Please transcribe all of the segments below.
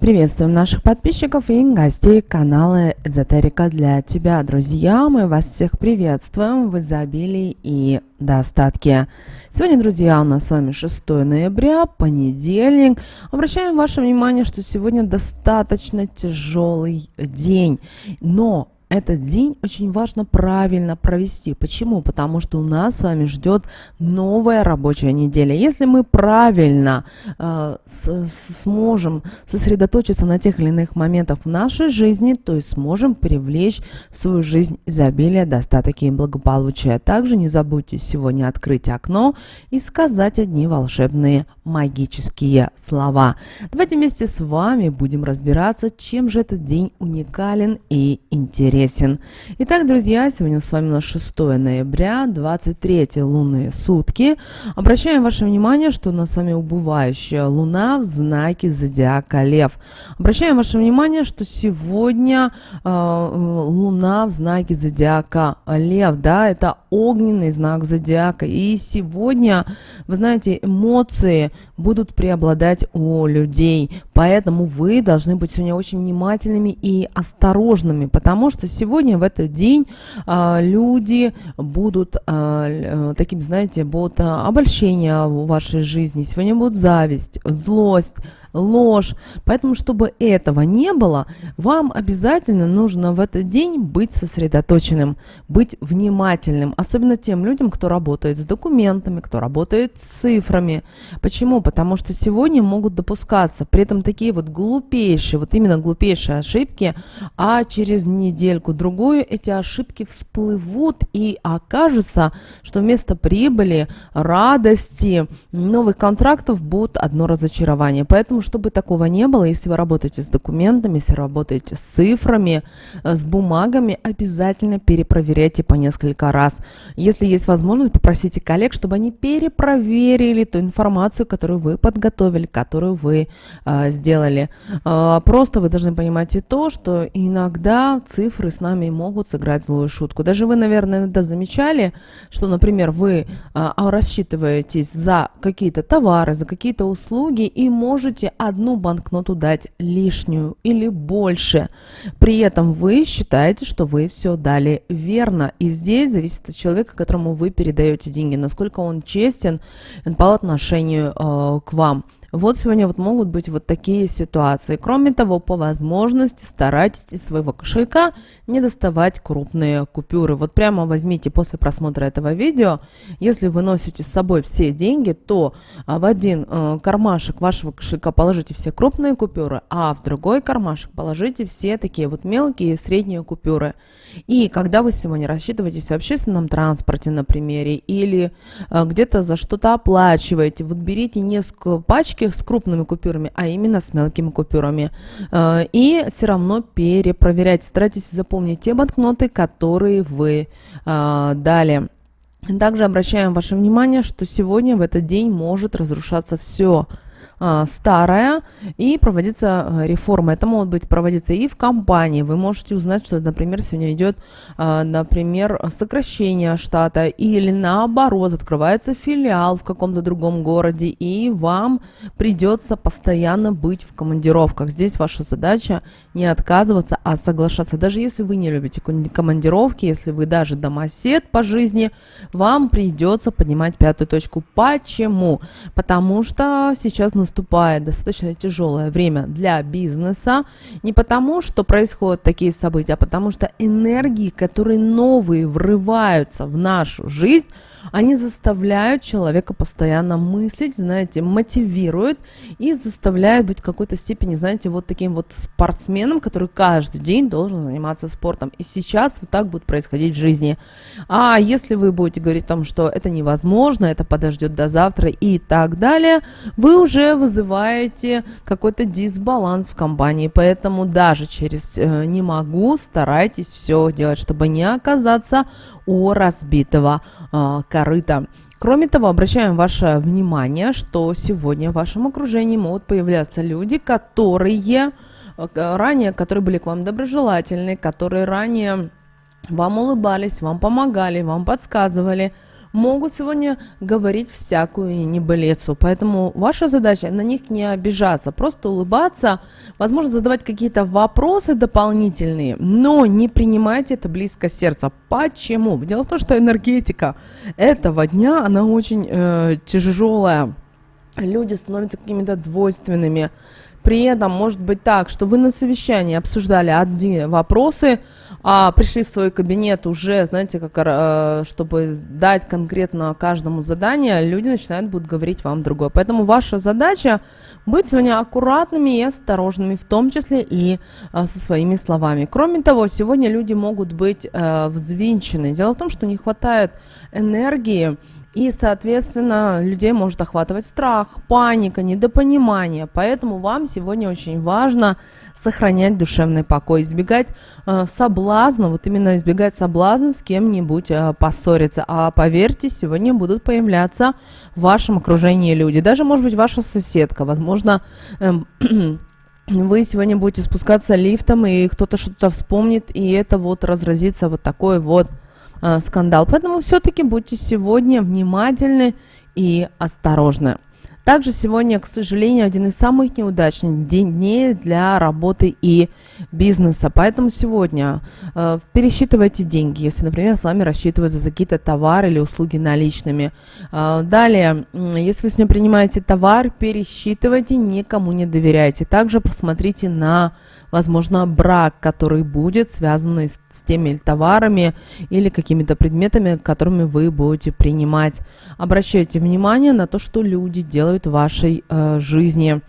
Приветствуем наших подписчиков и гостей канала Эзотерика для тебя. Друзья, мы вас всех приветствуем в изобилии и достатке. Сегодня, друзья, у нас с вами 6 ноября, понедельник. Обращаем ваше внимание, что сегодня достаточно тяжелый день, но этот день очень важно правильно провести. Почему? Потому что у нас с вами ждет новая рабочая неделя. Если мы правильно сможем сосредоточиться на тех или иных моментах в нашей жизни, то и сможем привлечь в свою жизнь изобилие, достаток и благополучие. Также не забудьте сегодня открыть окно и сказать одни волшебные магические слова. Давайте вместе с вами будем разбираться, чем же этот день уникален и интересен. Итак, друзья, сегодня с вами у нас 6 ноября, 23 лунные сутки. Обращаем ваше внимание, что у нас с вами убывающая луна в знаке зодиака Лев. Обращаем ваше внимание, что сегодня луна в знаке зодиака Лев, да, это огненный знак зодиака. И сегодня, вы знаете, эмоции будут преобладать у людей. Поэтому вы должны быть сегодня очень внимательными и осторожными, потому что сегодня в этот день люди будут таким, знаете, будут обольщения в вашей жизни. Сегодня будет зависть, злость, ложь. Поэтому, чтобы этого не было, вам обязательно нужно в этот день быть сосредоточенным, быть внимательным, особенно тем людям, кто работает с документами, кто работает с цифрами. Почему? Потому что сегодня могут допускаться при этом такие вот глупейшие, вот именно глупейшие ошибки, а через недельку-другую эти ошибки всплывут и окажется, что вместо прибыли, радости, новых контрактов будет одно разочарование. Поэтому, чтобы такого не было, если вы работаете с документами, если работаете с цифрами, с бумагами, обязательно перепроверяйте по несколько раз. Если есть возможность, попросите коллег, чтобы они перепроверили ту информацию, которую вы подготовили, которую вы сделали. Просто вы должны понимать и то, что иногда цифры с нами могут сыграть злую шутку. Даже вы, наверное, иногда замечали, что, например, вы рассчитываетесь за какие-то товары, за какие-то услуги и можете одну банкноту дать лишнюю или больше. При этом вы считаете, что вы все дали верно. И здесь зависит от человека, которому вы передаете деньги, насколько он честен по отношению к вам. Вот сегодня вот могут быть вот такие ситуации. Кроме того, по возможности старайтесь из своего кошелька не доставать крупные купюры. Вот прямо возьмите после просмотра этого видео, если вы носите с собой все деньги, то в один кармашек вашего кошелька положите все крупные купюры, а в другой кармашек положите все такие вот мелкие и средние купюры. И когда вы сегодня рассчитываетесь в общественном транспорте, например, или где-то за что-то оплачиваете, вот берите несколько пачек с крупными купюрами, а именно с мелкими купюрами. И все равно перепроверяйте, старайтесь запомнить те банкноты, которые вы дали. Также обращаем ваше внимание, что сегодня в этот день может разрушаться все старая и проводиться реформа. Это могут быть проводиться и в компании. Вы можете узнать, что, например, сегодня идет, например, сокращение штата или наоборот, открывается филиал в каком-то другом городе, и вам придется постоянно быть в командировках. Здесь ваша задача не отказываться, а соглашаться. Даже если вы не любите командировки, если вы даже домосед по жизни, вам придется поднимать пятую точку. Почему? Потому что сейчас наступает достаточно тяжелое время для бизнеса, не потому, что происходят такие события, а потому что энергии, которые новые врываются в нашу жизнь, они заставляют человека постоянно мыслить, знаете, мотивируют и заставляют быть в какой-то степени, знаете, вот таким вот спортсменом, который каждый день должен заниматься спортом. И сейчас вот так будет происходить в жизни. А если вы будете говорить о том, что это невозможно, это подождет до завтра и так далее, вы уже вызываете какой-то дисбаланс в компании. Поэтому даже через «не могу» старайтесь все делать, чтобы не оказаться у разбитого корыта. Кроме того, обращаем ваше внимание, что сегодня в вашем окружении могут появляться люди, которые были к вам доброжелательны, которые ранее вам улыбались, вам помогали, вам подсказывали, могут сегодня говорить всякую небылицу. Поэтому ваша задача на них не обижаться, просто улыбаться, возможно, задавать какие-то вопросы дополнительные, но не принимайте это близко к сердцу. Почему? Дело в том, что энергетика этого дня, она очень тяжелая. Люди становятся какими-то двойственными. При этом может быть так, что вы на совещании обсуждали одни вопросы, а пришли в свой кабинет уже, знаете, чтобы дать конкретно каждому задание, люди будут говорить вам другое. Поэтому ваша задача быть сегодня аккуратными и осторожными, в том числе и со своими словами. Кроме того, сегодня люди могут быть взвинчены. Дело в том, что не хватает энергии, и, соответственно, людей может охватывать страх, паника, недопонимание. Поэтому вам сегодня очень важно сохранять душевный покой, избегать соблазна, вот именно избегать соблазна с кем-нибудь поссориться. А поверьте, сегодня будут появляться в вашем окружении люди. Даже, может быть, ваша соседка, возможно, вы сегодня будете спускаться лифтом, и кто-то что-то вспомнит, и это вот разразится вот такой вот скандал. Поэтому все-таки будьте сегодня внимательны и осторожны. Также сегодня, к сожалению, один из самых неудачных дней для работы и бизнеса. Поэтому сегодня пересчитывайте деньги, если, например, с вами рассчитываются за какие-то товары или услуги наличными. Далее, если вы сегодня принимаете товар, пересчитывайте, никому не доверяйте. Также посмотрите на, возможно, брак, который будет связан с теми товарами или какими-то предметами, которыми вы будете принимать. Обращайте внимание на то, что люди делают в вашей жизни.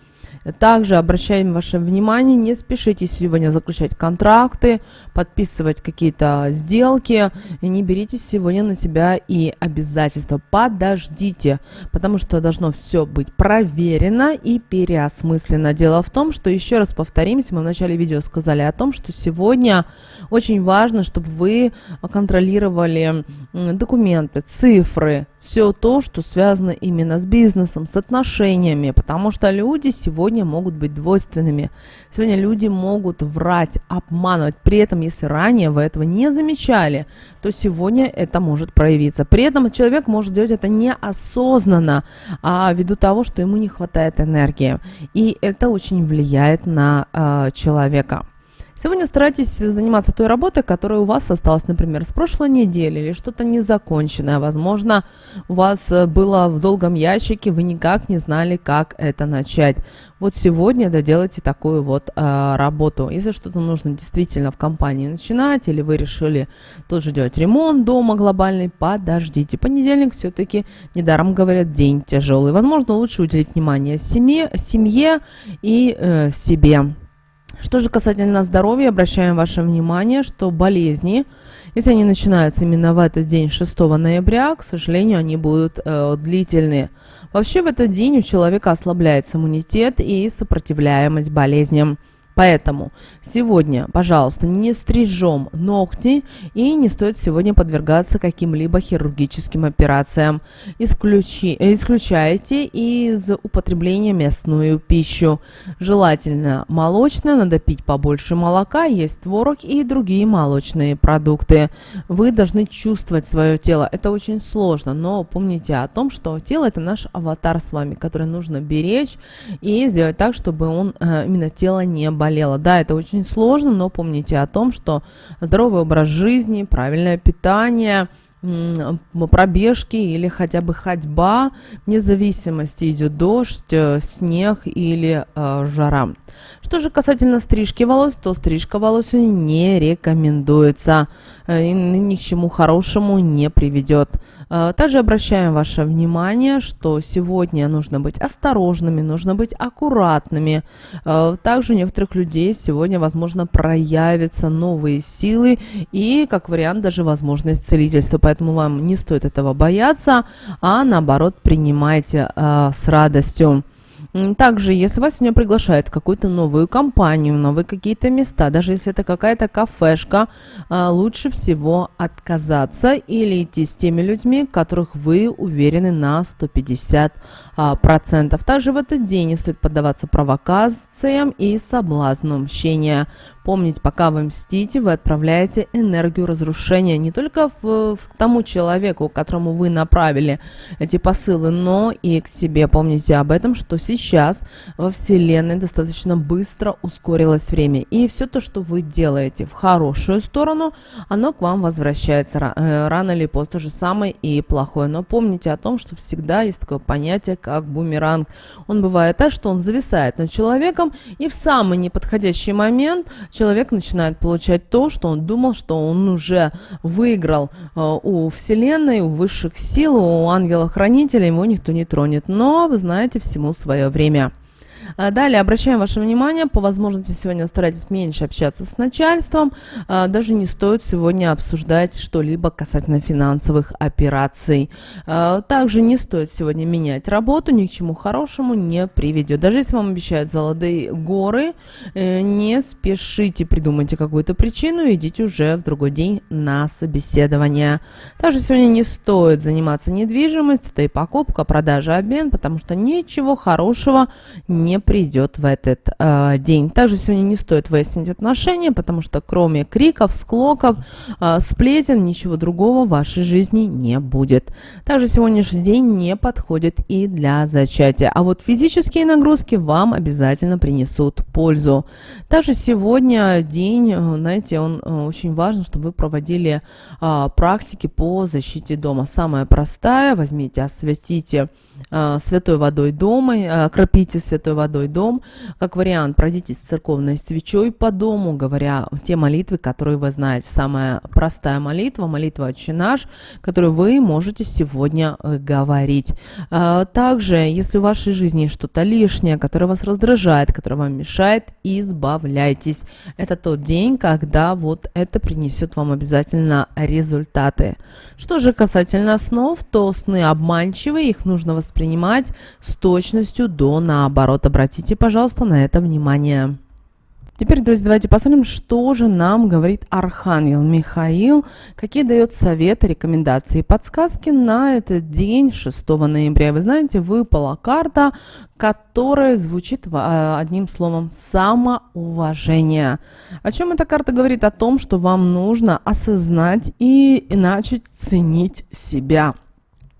Также обращаем ваше внимание, не спешите сегодня заключать контракты, подписывать какие-то сделки, не берите сегодня на себя и обязательства. Подождите, потому что должно все быть проверено и переосмысленно. Дело в том, что, еще раз повторимся, мы в начале видео сказали о том, что сегодня очень важно, чтобы вы контролировали документы, цифры, все то, что связано именно с бизнесом, с отношениями, потому что люди сегодня могут быть двойственными. Сегодня люди могут врать, обманывать. При этом, если ранее вы этого не замечали, то сегодня это может проявиться. При этом человек может делать это неосознанно, ввиду того, что ему не хватает энергии. И это очень влияет на человека. Сегодня старайтесь заниматься той работой, которая у вас осталась, например, с прошлой недели, или что-то незаконченное. Возможно, у вас было в долгом ящике, вы никак не знали, как это начать. Вот сегодня доделайте такую вот работу. Если что-то нужно действительно в компании начинать, или вы решили тоже делать ремонт дома глобальный, подождите. Понедельник все-таки, недаром говорят, день тяжелый. Возможно, лучше уделить внимание семье и себе. Что же касательно здоровья, обращаем ваше внимание, что болезни, если они начинаются именно в этот день, 6 ноября, к сожалению, они будут длительные. Вообще в этот день у человека ослабляется иммунитет и сопротивляемость болезням. Поэтому сегодня, пожалуйста, не стрижем ногти и не стоит сегодня подвергаться каким-либо хирургическим операциям. Исключайте из употребления мясную пищу. Желательно молочное, надо пить побольше молока, есть творог и другие молочные продукты. Вы должны чувствовать свое тело. Это очень сложно, но помните о том, что тело – это наш аватар с вами, который нужно беречь и сделать так, чтобы именно тело не болело. Да, это очень сложно, но помните о том, что здоровый образ жизни, правильное питание, пробежки или хотя бы ходьба, вне зависимости, идет дождь, снег или жара. Что же касательно стрижки волос, то стрижка волос не рекомендуется и ни к чему хорошему не приведет. Также обращаем ваше внимание, что сегодня нужно быть осторожными, нужно быть аккуратными. Также у некоторых людей сегодня, возможно, проявятся новые силы и, как вариант, даже возможность целительства. Поэтому вам не стоит этого бояться, а наоборот принимайте с радостью. Также, если вас сегодня приглашают в какую-то новую компанию, новые какие-то места, даже если это какая-то кафешка, лучше всего отказаться или идти с теми людьми, которых вы уверены на 150%. Также в этот день не стоит поддаваться провокациям и соблазну мщения. Помните, пока вы мстите, вы отправляете энергию разрушения не только в тому человеку, которому вы направили эти посылы, но и к себе. Помните об этом, что сейчас во Вселенной достаточно быстро ускорилось время. И все то, что вы делаете в хорошую сторону, оно к вам возвращается рано или поздно. То же самое и плохое. Но помните о том, что всегда есть такое понятие, как бумеранг. Он бывает так, что он зависает над человеком, и в самый неподходящий момент человек начинает получать то, что он думал, что он уже выиграл у Вселенной, у высших сил, у ангела-хранителя, его никто не тронет. Но, вы знаете, всему свое время. Далее обращаем ваше внимание, по возможности сегодня старайтесь меньше общаться с начальством, даже не стоит сегодня обсуждать что-либо касательно финансовых операций. Также не стоит сегодня менять работу, ни к чему хорошему не приведет. Даже если вам обещают золотые горы, не спешите, придумайте какую-то причину и идите уже в другой день на собеседование. Также сегодня не стоит заниматься недвижимостью, это и покупка, продажа, обмен, потому что ничего хорошего не придет в этот день. Также сегодня не стоит выяснить отношения, потому что кроме криков, склоков, сплетен, ничего другого в вашей жизни не будет. Также сегодняшний день не подходит и для зачатия. А вот физические нагрузки вам обязательно принесут пользу. Также сегодня день, знаете, он очень важен, чтобы вы проводили практики по защите дома. Самая простая: возьмите, осветите святой водой дом, окропите святой водой дом. Как вариант, пройдитесь церковной свечой по дому, говоря те молитвы, которые вы знаете. Самая простая молитва, молитва «Отче наш», которую вы можете сегодня говорить. Также, если в вашей жизни что-то лишнее, которое вас раздражает, которое вам мешает, избавляйтесь. Это тот день, когда вот это принесет вам обязательно результаты. Что же касательно снов, то сны обманчивые, их нужно воспринимать с точностью до наоборот. Обратите, пожалуйста, на это внимание. Теперь, друзья, давайте посмотрим, что же нам говорит Архангел Михаил, какие дает советы, рекомендации и подсказки на этот день, 6 ноября. Вы знаете, выпала карта, которая звучит одним словом «самоуважение». О чем эта карта говорит? О том, что вам нужно осознать и начать ценить себя.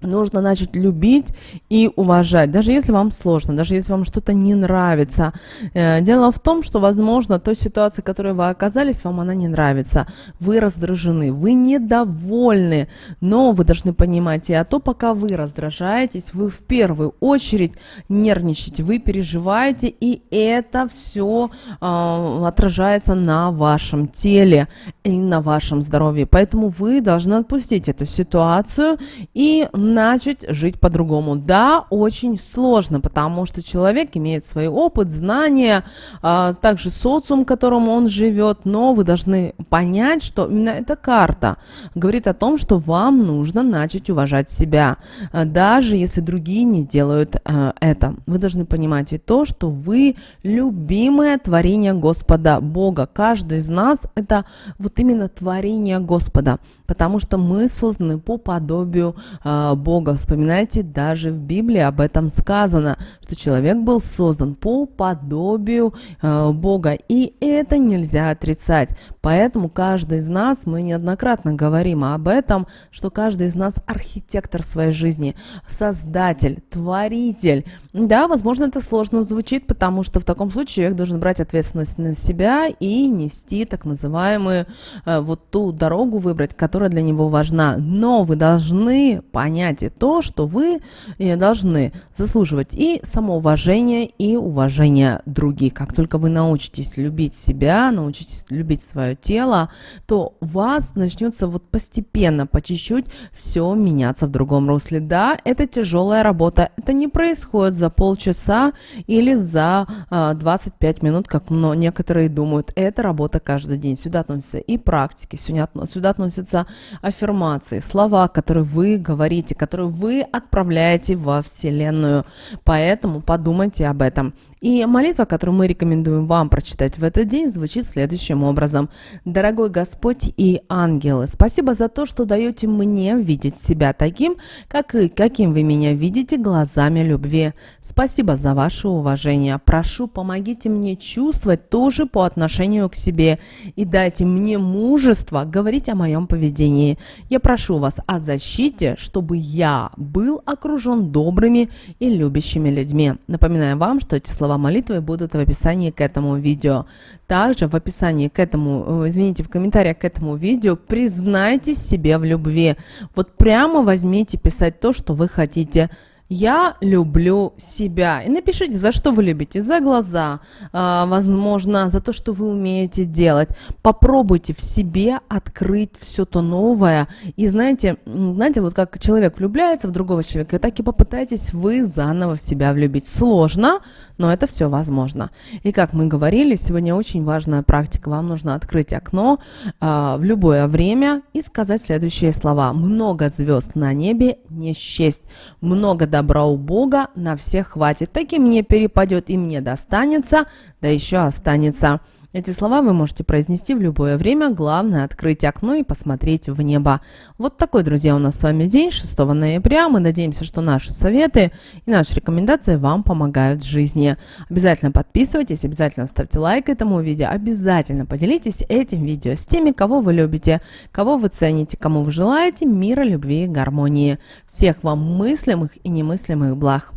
Нужно начать любить и уважать, даже если вам сложно, даже если вам что-то не нравится. Дело в том, что, возможно, той ситуации, в которой вы оказались, вам она не нравится. Вы раздражены, вы недовольны, но вы должны понимать, и пока вы раздражаетесь, вы в первую очередь нервничаете, вы переживаете, и это все отражается на вашем теле и на вашем здоровье. Поэтому вы должны отпустить эту ситуацию и начать жить по-другому. Да, очень сложно, потому что человек имеет свой опыт, знания, также социум, в котором он живет, но вы должны понять, что именно эта карта говорит о том, что вам нужно начать уважать себя, даже если другие не делают это. Вы должны понимать и то, что вы любимое творение Господа Бога. Каждый из нас — это вот именно творение Господа, потому что мы созданы по подобию Бога. Вспоминайте, даже в Библии об этом сказано, что человек был создан по подобию Бога, и это нельзя отрицать. Поэтому каждый из нас, мы неоднократно говорим об этом, что каждый из нас архитектор своей жизни, создатель, творитель. Да, возможно, это сложно звучит, потому что в таком случае человек должен брать ответственность на себя и нести так называемую вот ту дорогу выбрать, которая для него важна. Но вы должны понять и то, что вы должны заслуживать и самоуважения, и уважения других. Как только вы научитесь любить себя, научитесь любить свое тело, то у вас начнется вот постепенно, по чуть-чуть все меняться в другом русле. Да, это тяжелая работа, это не происходит за полчаса или за 25 минут, как некоторые думают. Это работа каждый день. Сюда относятся и практики, сюда относятся аффирмации, слова, которые вы говорите, получаете, которую вы отправляете во Вселенную. Поэтому подумайте об этом. И молитва, которую мы рекомендуем вам прочитать в этот день, звучит следующим образом. Дорогой Господь и ангелы, спасибо за то, что даете мне видеть себя таким, каким вы меня видите глазами любви. Спасибо за ваше уважение. Прошу, помогите мне чувствовать тоже по отношению к себе и дайте мне мужество говорить о моем поведении. Я прошу вас о защите, чтобы я был окружен добрыми и любящими людьми. Напоминаю вам, что эти слова молитвы будут в описании к этому видео. Также в описании к этому, в комментариях к этому видео признайтесь себе в любви. Вот прямо возьмите писать то, что вы хотите. Я люблю себя. И напишите, за что вы любите. За глаза, возможно, за то, что вы умеете делать. Попробуйте в себе открыть все то новое. И знаете, вот как человек влюбляется в другого человека, так и попытайтесь вы заново в себя влюбить. Сложно, но это все возможно. И как мы говорили, сегодня очень важная практика. Вам нужно открыть окно в любое время и сказать следующие слова. Много звезд на небе не счесть. Много добра у Бога на всех хватит. Так и мне перепадет, и мне достанется, да еще останется. Эти слова вы можете произнести в любое время. Главное открыть окно и посмотреть в небо. Вот такой, друзья, у нас с вами день 6 ноября. Мы надеемся, что наши советы и наши рекомендации вам помогают в жизни. Обязательно подписывайтесь, обязательно ставьте лайк этому видео. Обязательно поделитесь этим видео с теми, кого вы любите, кого вы цените, кому вы желаете мира, любви и гармонии. Всех вам мыслимых и немыслимых благ.